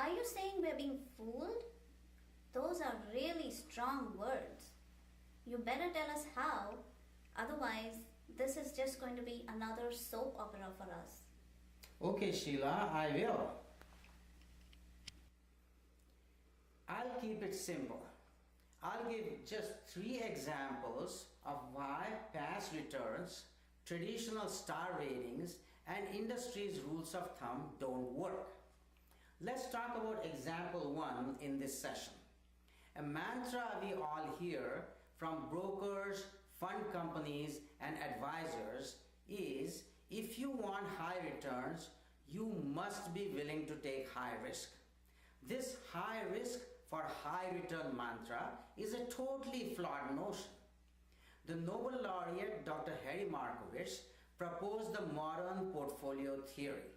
Are you saying we're being fooled? Those are really strong words. You better tell us how, otherwise, this is just going to be another soap opera for us. Okay, Sheila, I will. I'll keep it simple. I'll give just 3 examples of why past returns, traditional star ratings, and industry's rules of thumb don't work. Let's talk about example 1 in this session. A mantra we all hear from brokers, fund companies, and advisors is if you want high returns, you must be willing to take high risk. This high risk for high return mantra is a totally flawed notion. The Nobel laureate Dr. Harry Markowitz proposed the modern portfolio theory,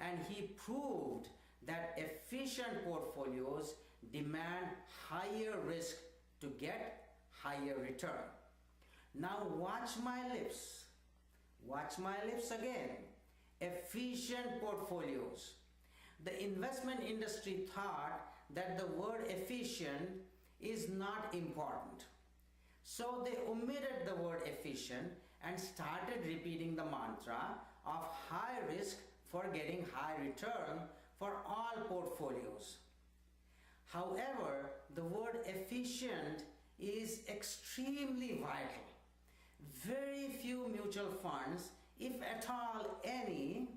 and he proved that efficient portfolios demand higher risk to get higher return. Now watch my lips. Watch my lips again. Efficient portfolios. The investment industry thought that the word efficient is not important. So they omitted the word efficient and started repeating the mantra of high risk for getting high return for all portfolios. However, the word efficient is extremely vital. Very few mutual funds, if at all any,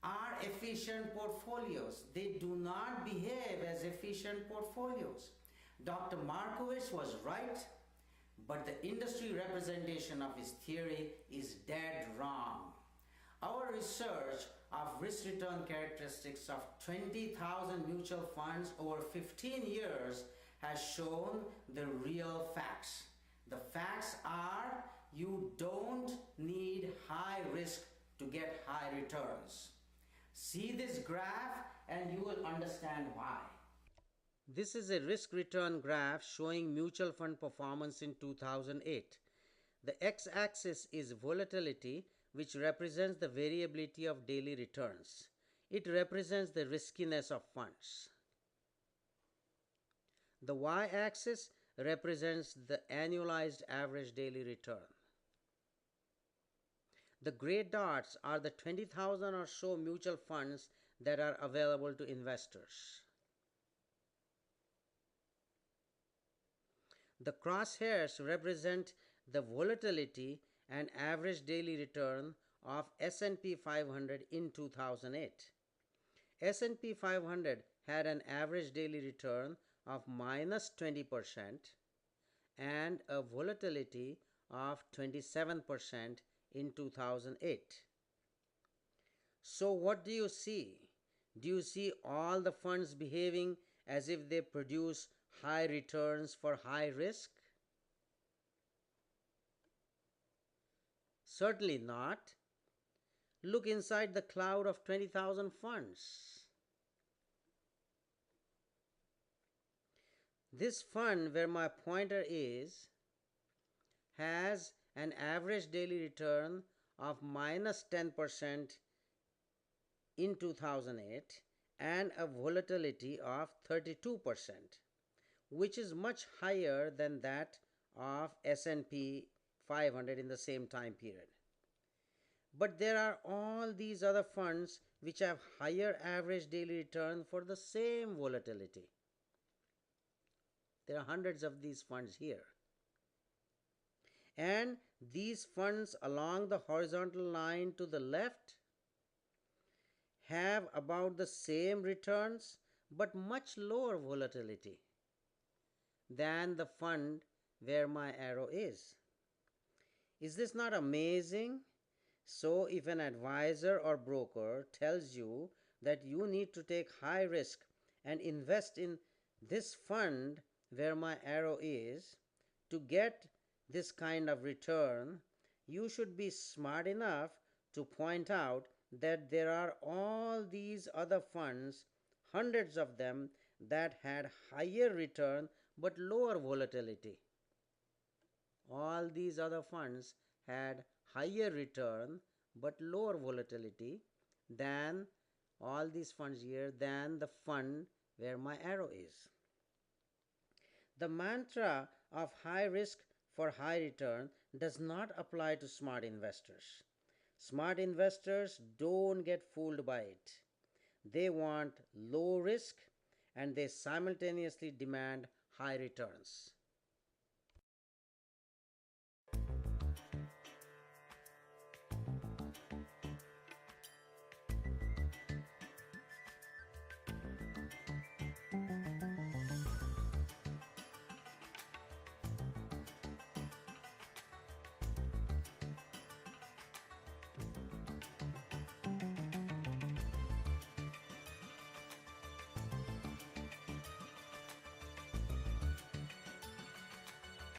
are efficient portfolios. They do not behave as efficient portfolios. Dr. Markowitz was right, but the industry representation of his theory is dead wrong. Our research of risk-return characteristics of 20,000 mutual funds over 15 years has shown the real facts. The facts are you don't need high risk to get high returns. See this graph and you will understand why. This is a risk-return graph showing mutual fund performance in 2008. The x-axis is volatility, which represents the variability of daily returns. It represents the riskiness of funds. The y-axis represents the annualized average daily return. The gray dots are the 20,000 or so mutual funds that are available to investors. The crosshairs represent the volatility and average daily return of S&P 500 in 2008. S&P 500 had an average daily return of minus 20% and a volatility of 27% in 2008. So what do you see? Do you see all the funds behaving as if they produce high returns for high risk? Certainly not. Look inside the cloud of 20,000 funds. This fund where my pointer is has an average daily return of minus 10% in 2008 and a volatility of 32%, which is much higher than that of S&P 500 in the same time period. But there are all these other funds which have higher average daily return for the same volatility. There are hundreds of these funds here. And these funds along the horizontal line to the left have about the same returns but much lower volatility than the fund where my arrow is. Is this not amazing? So if an advisor or broker tells you that you need to take high risk and invest in this fund where my arrow is to get this kind of return, you should be smart enough to point out that there are all these other funds, hundreds of them, that had higher return but lower volatility. All these other funds had higher return but lower volatility than all these funds here than the fund where my arrow is. The mantra of high risk for high return does not apply to smart investors. Smart investors don't get fooled by it. They want low risk and they simultaneously demand high returns.